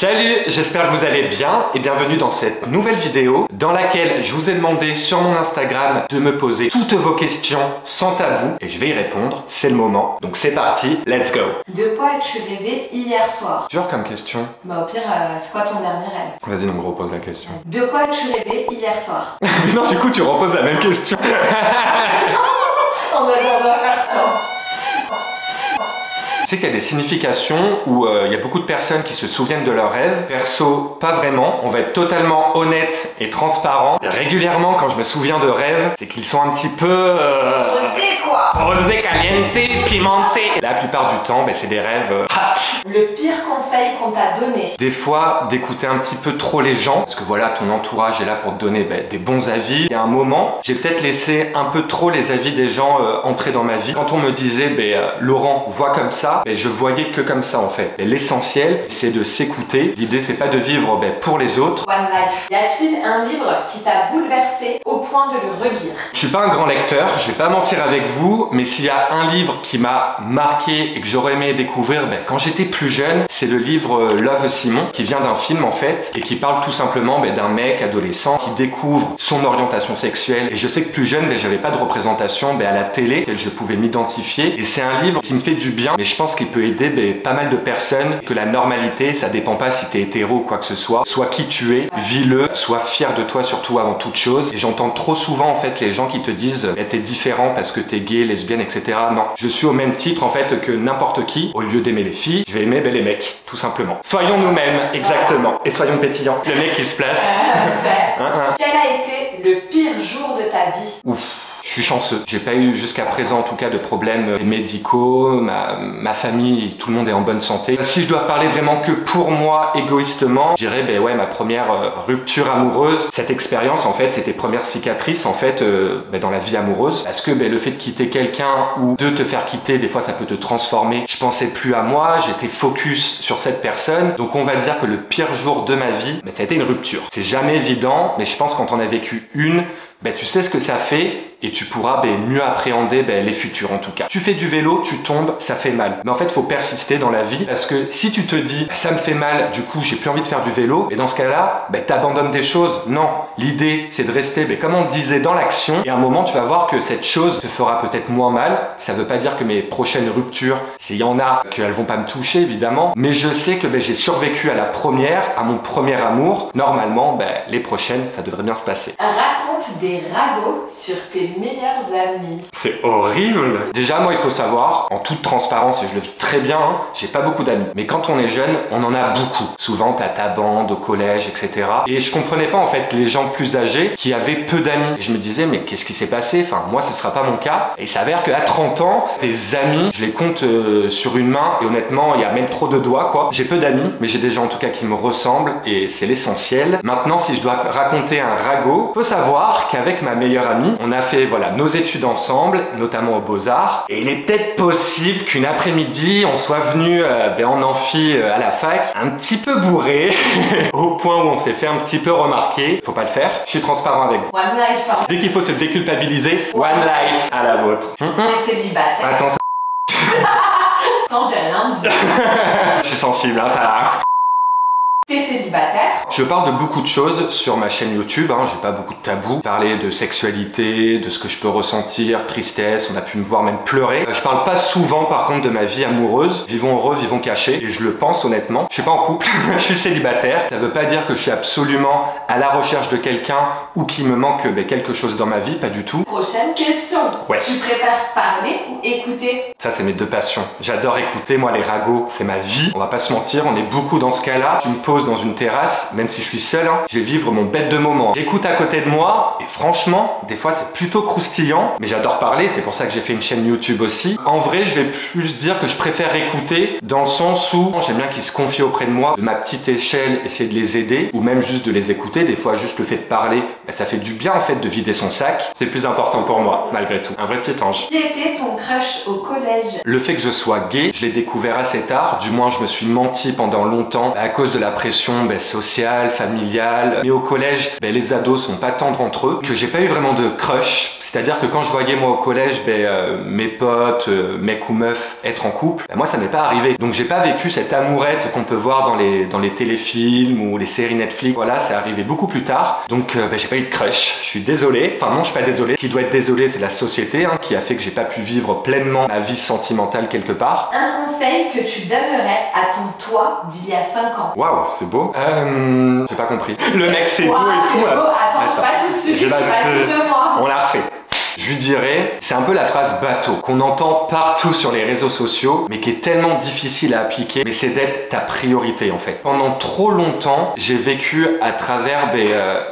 Salut, j'espère que vous allez bien et bienvenue dans cette nouvelle vidéo dans laquelle je vous ai demandé sur mon Instagram de me poser toutes vos questions sans tabou et je vais y répondre, c'est le moment. Donc c'est parti, let's go. De quoi as-tu rêvé hier soir? Dur comme question. Bah au pire, c'est quoi ton dernier rêve? Vas-y donc repose la question. De quoi as-tu rêvé hier soir? Mais non, du coup tu reposes la même question. On va faire temps. Tu sais qu'il y a des significations où il y a beaucoup de personnes qui se souviennent de leurs rêves. Perso, pas vraiment. On va être totalement honnête et transparent. Et régulièrement, quand je me souviens de rêves, c'est qu'ils sont un petit peu... Rosé quoi! Rosé, caliente, pimenté. La plupart du temps, c'est des rêves... Le pire conseil qu'on t'a donné? Des fois, d'écouter un petit peu trop les gens. Parce que voilà, ton entourage est là pour te donner des bons avis. Il y a un moment, j'ai peut-être laissé un peu trop les avis des gens entrer dans ma vie. Quand on me disait, Laurent, vois comme ça, je voyais que comme ça en fait. L'essentiel, c'est de s'écouter. L'idée, c'est pas de vivre pour les autres. One Life. Y a-t-il un livre qui t'a bouleversé au point de le relire? Je suis pas un grand lecteur, je vais pas mentir avec vous, mais s'il y a un livre qui m'a marqué et que j'aurais aimé découvrir quand j'étais plus jeune, c'est le livre Love Simon, qui vient d'un film en fait, et qui parle tout simplement d'un mec adolescent qui découvre son orientation sexuelle. Et je sais que plus jeune, j'avais pas de représentation à la télé, auquel je pouvais m'identifier. Et c'est un livre qui me fait du bien, mais je pense qu'il peut aider pas mal de personnes, que la normalité, ça dépend pas si t'es hétéro ou quoi que ce soit. Sois qui tu es, vis-le, sois fier de toi surtout avant toute chose. Et j'entends trop souvent en fait les gens qui te disent t'es différent parce que t'es gay, lesbienne, etc. Non, je suis au même titre en fait que n'importe qui. Au lieu d'aimer les filles, je vais aimer les mecs, tout simplement. Soyons nous-mêmes, exactement. Et soyons pétillants. Le mec qui se place. Quel a été le pire jour de ta vie? Ouf. Je suis chanceux. J'ai pas eu jusqu'à présent en tout cas de problèmes médicaux, ma famille, tout le monde est en bonne santé. Si je dois parler vraiment que pour moi, égoïstement, je dirais ma première rupture amoureuse. Cette expérience en fait, c'était première cicatrice en fait dans la vie amoureuse. Parce que le fait de quitter quelqu'un ou de te faire quitter, des fois ça peut te transformer. Je pensais plus à moi, j'étais focus sur cette personne. Donc on va dire que le pire jour de ma vie, ça a été une rupture. C'est jamais évident, mais je pense quand on a vécu une, tu sais ce que ça fait et tu pourras mieux appréhender les futurs en tout cas. Tu fais du vélo, tu tombes, ça fait mal. Mais en fait, il faut persister dans la vie parce que si tu te dis ça me fait mal, du coup j'ai plus envie de faire du vélo, et dans ce cas-là, t'abandonnes des choses. Non, l'idée c'est de rester, comme on le disait, dans l'action, et à un moment tu vas voir que cette chose te fera peut-être moins mal. Ça veut pas dire que mes prochaines ruptures, s'il y en a, qu'elles vont pas me toucher évidemment, mais je sais que j'ai survécu à la première, à mon premier amour. Normalement, les prochaines, ça devrait bien se passer. Raconte des ragots sur tes meilleurs amis. C'est horrible. Déjà, moi, il faut savoir, en toute transparence, et je le vis très bien, j'ai pas beaucoup d'amis. Mais quand on est jeune, on en a beaucoup. Souvent, t'as ta bande au collège, etc. Et je comprenais pas, en fait, les gens plus âgés qui avaient peu d'amis. Et je me disais, mais qu'est-ce qui s'est passé? Enfin, moi, ce sera pas mon cas. Et il s'avère qu'à 30 ans, tes amis, je les compte sur une main, et honnêtement, il y a même trop de doigts, quoi. J'ai peu d'amis, mais j'ai des gens, en tout cas, qui me ressemblent, et c'est l'essentiel. Maintenant, si je dois raconter un ragot, faut savoir qu'avec ma meilleure amie, on a fait nos études ensemble, notamment aux Beaux-Arts, et il est peut-être possible qu'une après-midi on soit venu en amphi à la fac un petit peu bourré au point où on s'est fait un petit peu remarquer. Faut pas le faire, je suis transparent avec vous. One Life, pardon. Dès qu'il faut se déculpabiliser, One Life à la vôtre. T'es célibataire. Attends, Quand j'ai rien dit. je suis sensible, ça. T'es célibataire? Je parle de beaucoup de choses sur ma chaîne YouTube, j'ai pas beaucoup de tabous. Parler de sexualité, de ce que je peux ressentir, tristesse, on a pu me voir même pleurer. Je parle pas souvent par contre de ma vie amoureuse. Vivons heureux, vivons cachés. Et je le pense honnêtement. Je suis pas en couple, je suis célibataire. Ça veut pas dire que je suis absolument à la recherche de quelqu'un ou qu'il me manque quelque chose dans ma vie, pas du tout. Prochaine question. Ouais. Tu préfères parler ou écouter? Ça c'est mes deux passions. J'adore écouter, moi les ragots, c'est ma vie. On va pas se mentir, on est beaucoup dans ce cas-là. Tu me poses dans une terrasse, même si je suis seul, je vais vivre mon bête de moment. J'écoute à côté de moi et franchement, des fois c'est plutôt croustillant, mais j'adore parler, c'est pour ça que j'ai fait une chaîne YouTube aussi. En vrai, je vais plus dire que je préfère écouter dans le sens où j'aime bien qu'ils se confient auprès de moi, de ma petite échelle, essayer de les aider ou même juste de les écouter. Des fois, juste le fait de parler, ça fait du bien en fait de vider son sac. C'est plus important pour moi, malgré tout. Un vrai petit ange. Qui était ton crush au collège? Le fait que je sois gay, je l'ai découvert assez tard, du moins je me suis menti pendant longtemps à cause de la pression sociale sociale, familiale. Mais au collège, les ados sont pas tendres entre eux, que j'ai pas eu vraiment de crush. C'est-à-dire que quand je voyais moi au collège mes potes, mecs ou meufs, être en couple, moi ça m'est pas arrivé. Donc j'ai pas vécu cette amourette qu'on peut voir dans les téléfilms ou les séries Netflix. Voilà, c'est arrivé beaucoup plus tard. Donc j'ai pas eu de crush. Je suis désolé. Enfin non, je suis pas désolé. Ce qui doit être désolé, c'est la société qui a fait que j'ai pas pu vivre pleinement ma vie sentimentale quelque part. Un conseil que tu donnerais à ton toi d'il y a 5 ans. Waouh, c'est beau. J'ai pas compris. Le mec c'est beau et tout. Beau. Attends, je suis pas tout de suite. Je suis pas sûre de moi. On l'a refait. Je lui dirais, c'est un peu la phrase bateau qu'on entend partout sur les réseaux sociaux, mais qui est tellement difficile à appliquer, mais c'est d'être ta priorité en fait. Pendant trop longtemps, j'ai vécu à travers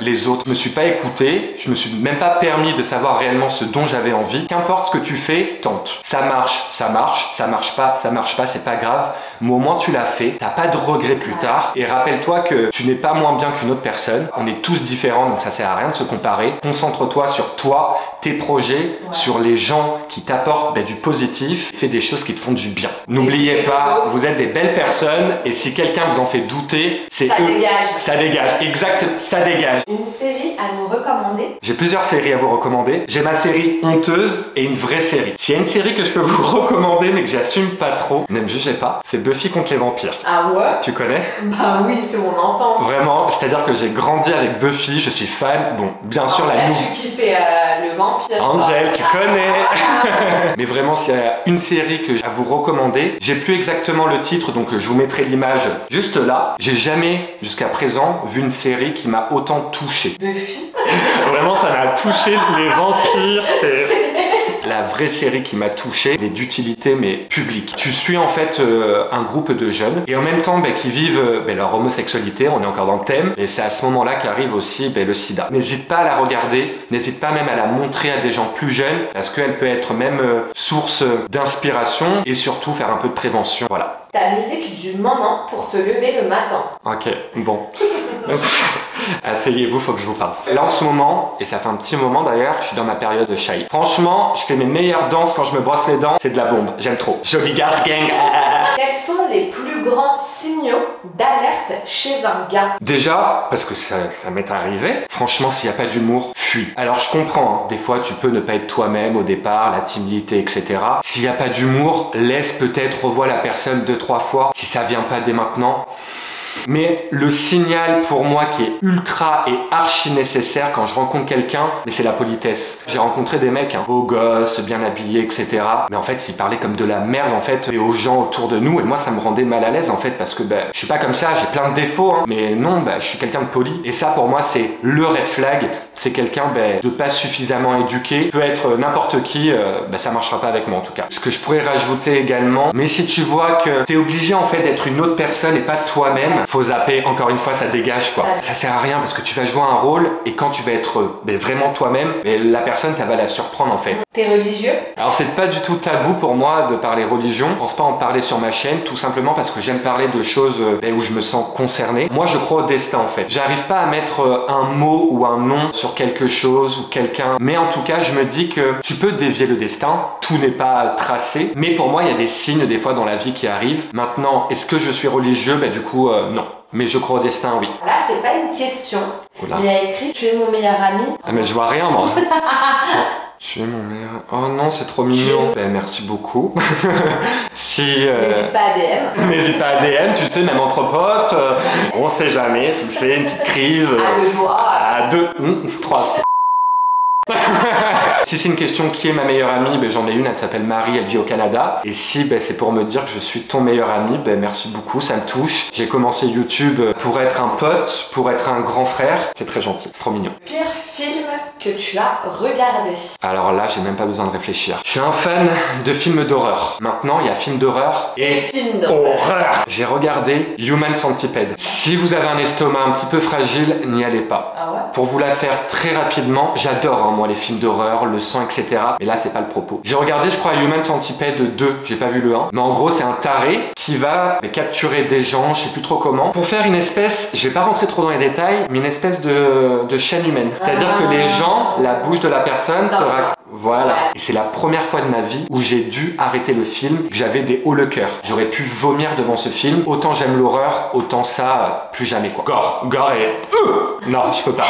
les autres. Je me suis pas écouté, je me suis même pas permis de savoir réellement ce dont j'avais envie. Qu'importe ce que tu fais, tente. Ça marche, ça marche, ça marche pas, c'est pas grave. Mais au moins tu l'as fait, t'as pas de regrets plus tard. Et rappelle-toi que tu n'es pas moins bien qu'une autre personne. On est tous différents, donc ça sert à rien de se comparer. Concentre-toi sur toi, tes projets, sur les gens qui t'apportent du positif, fais des choses qui te font du bien. N'oubliez pas, vous êtes des belles personnes et si quelqu'un vous en fait douter, c'est eux. Dégage. Ça dégage, exact, ça dégage. Une série à nous recommander? J'ai plusieurs séries à vous recommander. J'ai ma série honteuse et une vraie série. S'il y a une série que je peux vous recommander mais que j'assume pas trop, ne me jugez pas, c'est Buffy contre les vampires. Ah ouais? Tu connais? Bah oui, c'est mon enfance. Vraiment, c'est-à-dire que j'ai grandi avec Buffy, je suis fan. Bon, bien sûr la nouvelle. Tu kiffais le vampire. Angel, tu connais. Mais vraiment, s'il y a une série que j'ai à vous recommander, j'ai plus exactement le titre, donc je vous mettrai l'image juste là. J'ai jamais, jusqu'à présent, vu une série qui m'a autant touché. Buffy. Vraiment, ça m'a touché, les vampires. La vraie série qui m'a touché, elle est d'utilité mais publique. Tu suis en fait un groupe de jeunes et en même temps qui vivent leur homosexualité, on est encore dans le thème, et c'est à ce moment-là qu'arrive aussi le sida. N'hésite pas à la regarder, n'hésite pas même à la montrer à des gens plus jeunes parce qu'elle peut être même source d'inspiration et surtout faire un peu de prévention. Voilà. Ta musique du moment pour te lever le matin. Ok, bon. Asseyez-vous, faut que je vous parle. Là en ce moment, et ça fait un petit moment d'ailleurs, je suis dans ma période shy. Franchement, je fais mes meilleures danses quand je me brosse les dents, c'est de la bombe, j'aime trop. Jody Garth Gang. Quels sont les plus grands signaux d'alerte chez un gars? Déjà, parce que ça m'est arrivé, franchement s'il n'y a pas d'humour, fuis. Alors je comprends, des fois tu peux ne pas être toi-même au départ, la timidité, etc. S'il n'y a pas d'humour, laisse peut-être, revois la personne 2-3 fois, si ça vient pas dès maintenant. Mais le signal pour moi qui est ultra et archi nécessaire quand je rencontre quelqu'un, c'est la politesse. J'ai rencontré des mecs beaux gosses, bien habillés, etc. Mais en fait, ils parlaient comme de la merde en fait et aux gens autour de nous et moi ça me rendait mal à l'aise en fait parce que je suis pas comme ça, j'ai plein de défauts mais non, je suis quelqu'un de poli et ça pour moi c'est le red flag. C'est quelqu'un de pas suffisamment éduqué, peut être n'importe qui, ça marchera pas avec moi en tout cas. Ce que je pourrais rajouter également, mais si tu vois que t'es obligé en fait d'être une autre personne et pas toi-même, faut zapper, encore une fois ça dégage quoi. Ça sert à rien parce que tu vas jouer un rôle et quand tu vas être vraiment toi-même, la personne ça va la surprendre en fait. T'es religieux? Alors c'est pas du tout tabou pour moi de parler religion, je pense pas en parler sur ma chaîne tout simplement parce que j'aime parler de choses où je me sens concerné. Moi je crois au destin en fait. J'arrive pas à mettre un mot ou un nom sur quelque chose ou quelqu'un, mais en tout cas je me dis que tu peux dévier le destin, tout n'est pas tracé, mais pour moi il y a des signes des fois dans la vie qui arrivent. Maintenant, est-ce que je suis religieux? Du coup non. Mais je crois au destin, oui. Là, c'est pas une question. Oula. Il a écrit « Tu es mon meilleur ami ». Ah mais je vois rien moi. Tu es mon meilleur... Oh non, c'est trop mignon. Merci beaucoup. Si... N'hésite pas à DM. N'hésite pas à DM, tu sais, même entre potes, on sait jamais, tu sais, une petite crise. À 2 doigts. À 2, 3. Si c'est une question qui est ma meilleure amie, j'en ai une, elle s'appelle Marie, elle vit au Canada. Et si c'est pour me dire que je suis ton meilleur ami, merci beaucoup, ça me touche. J'ai commencé YouTube pour être un pote, pour être un grand frère. C'est très gentil, c'est trop mignon. Pire film que tu as regardé? Alors là, j'ai même pas besoin de réfléchir. Je suis un fan de films d'horreur. Maintenant, il y a films d'horreur et films d'horreur. J'ai regardé Human Centipede. Si vous avez un estomac un petit peu fragile, n'y allez pas. Ah ouais? Pour vous la faire très rapidement, j'adore moi les films d'horreur, le sang, etc. Mais là, c'est pas le propos. J'ai regardé, je crois, Human Centipede 2. J'ai pas vu le 1. Mais en gros, c'est un taré qui va capturer des gens, je sais plus trop comment, pour faire une espèce, je vais pas rentrer trop dans les détails, mais une espèce de chaîne humaine. C'est-à-dire que les gens, la bouche de la personne sera... Voilà. Et c'est la première fois de ma vie où j'ai dû arrêter le film. J'avais des hauts le cœur. J'aurais pu vomir devant ce film. Autant j'aime l'horreur, autant ça, plus jamais quoi. Gore et... Non, je peux pas.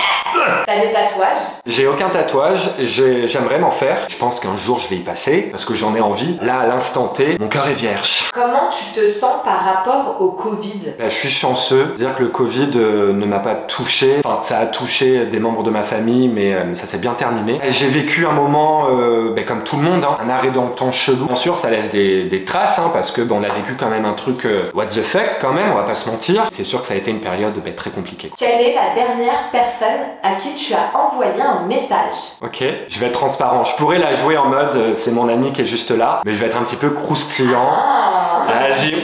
T'as des tatouages? J'ai aucun tatouage, j'aimerais m'en faire. Je pense qu'un jour je vais y passer, parce que j'en ai envie. Là, à l'instant T, mon cœur est vierge. Comment tu te sens par rapport au Covid? Je suis chanceux. C'est-à-dire que le Covid ne m'a pas touché. Enfin, ça a touché des membres de ma famille, mais ça s'est bien terminé. J'ai vécu un moment, comme tout le monde, hein, un arrêt dans le temps chelou. Bien sûr, ça laisse des traces, hein, parce que on a vécu quand même un truc what the fuck quand même, on va pas se mentir. C'est sûr que ça a été une période très compliquée. Quelle est la dernière personne à qui tu as envoyé un message? Ok, je vais être transparent. Je pourrais la jouer en mode c'est mon ami qui est juste là, mais je vais être un petit peu croustillant. Vas-y,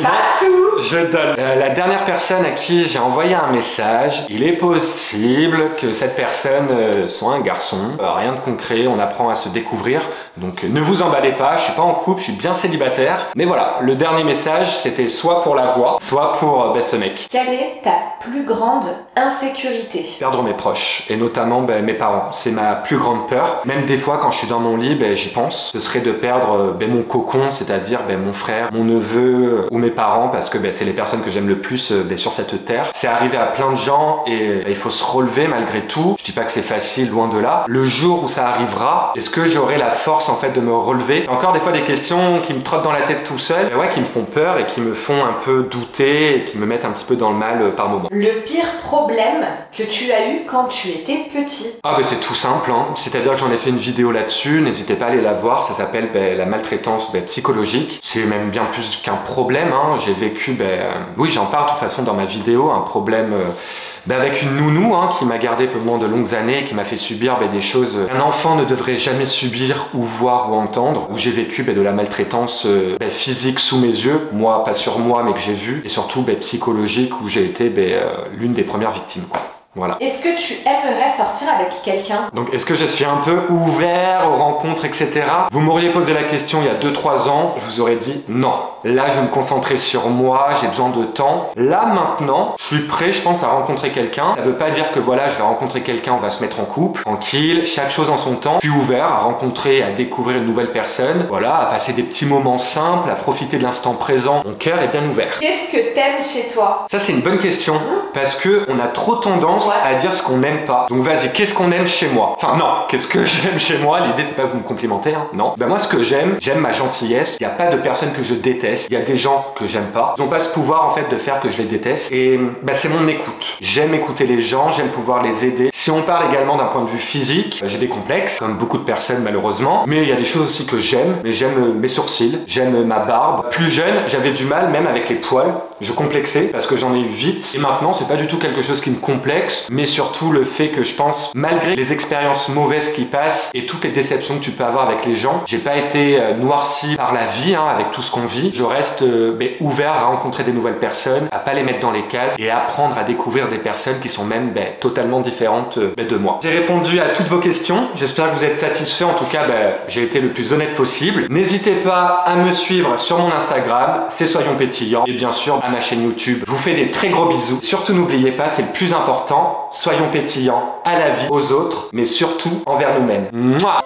je donne. La dernière personne à qui j'ai envoyé un message, il est possible que cette personne soit un garçon. Rien de concret, on apprend à se découvrir. Donc ne vous emballez pas, je suis pas en couple, je suis bien célibataire. Mais voilà, le dernier message, c'était soit pour la voix, soit pour ce mec. Quelle est ta plus grande insécurité? Perdre mes proches, et notamment mes parents. C'est ma plus grande peur. Même des fois, quand je suis dans mon lit, j'y pense. Ce serait de perdre mon cocon, c'est-à-dire mon frère, mon neveu ou mes parents, parce que c'est les personnes que j'aime le plus sur cette terre. C'est arrivé à plein de gens et il faut se relever malgré tout. Je dis pas que c'est facile, loin de là. Le jour où ça arrivera, est-ce que j'aurai la force en fait de me relever? Encore des fois des questions qui me trottent dans la tête tout seul, qui me font peur et qui me font un peu douter et qui me mettent un petit peu dans le mal par moment. Le pire problème que tu as eu quand tu étais petit? C'est tout simple, hein. C'est-à-dire que j'en ai fait une vidéo là-dessus, n'hésitez pas à aller la voir, ça s'appelle la maltraitance psychologique. C'est même bien plus qu'un problème, hein. J'ai vécu, oui j'en parle de toute façon dans ma vidéo, un problème avec une nounou qui m'a gardé pendant de longues années et qui m'a fait subir des choses qu'un enfant ne devrait jamais subir ou voir ou entendre, où j'ai vécu de la maltraitance physique sous mes yeux, moi pas sur moi mais que j'ai vu, et surtout psychologique où j'ai été l'une des premières victimes quoi. Voilà. Est-ce que tu aimerais sortir avec quelqu'un? Donc est-ce que je suis un peu ouvert aux rencontres, etc. Vous m'auriez posé la question il y a 2-3 ans, je vous aurais dit non. Là, je vais me concentrer sur moi, j'ai besoin de temps. Là, maintenant, je suis prêt, je pense, à rencontrer quelqu'un. Ça veut pas dire que voilà, je vais rencontrer quelqu'un, on va se mettre en couple, tranquille, chaque chose en son temps. Je suis ouvert à rencontrer, à découvrir une nouvelle personne. Voilà, à passer des petits moments simples, à profiter de l'instant présent. Mon cœur est bien ouvert. Qu'est-ce que t'aimes chez toi? Ça, c'est une bonne question, parce que on a trop tendance à dire ce qu'on n'aime pas. Donc vas-y, qu'est-ce qu'on aime chez moi? Enfin non, qu'est-ce que j'aime chez moi? L'idée c'est pas vous me complimenter, hein, non. Moi ce que j'aime ma gentillesse. Il n'y a pas de personne que je déteste. Il y a des gens que j'aime pas. Ils n'ont pas ce pouvoir en fait de faire que je les déteste. Et c'est mon écoute. J'aime écouter les gens, j'aime pouvoir les aider. Si on parle également d'un point de vue physique, j'ai des complexes, comme beaucoup de personnes malheureusement. Mais il y a des choses aussi que j'aime. Mais j'aime mes sourcils, j'aime ma barbe. Plus jeune, j'avais du mal même avec les poils. Je complexais parce que j'en ai eu vite. Et maintenant, c'est pas du tout quelque chose qui me complexe, mais surtout le fait que je pense, malgré les expériences mauvaises qui passent et toutes les déceptions que tu peux avoir avec les gens, j'ai pas été noirci par la vie, avec tout ce qu'on vit. Je reste ouvert à rencontrer des nouvelles personnes, à pas les mettre dans les cases et à apprendre à découvrir des personnes qui sont même totalement différentes de moi. J'ai répondu à toutes vos questions. J'espère que vous êtes satisfaits. En tout cas, j'ai été le plus honnête possible. N'hésitez pas à me suivre sur mon Instagram, c'est Soyons Pétillants, et bien sûr à ma chaîne YouTube. Je vous fais des très gros bisous. Surtout n'oubliez pas, c'est le plus important, soyons pétillants à la vie, aux autres, mais surtout envers nous-mêmes. Mouah.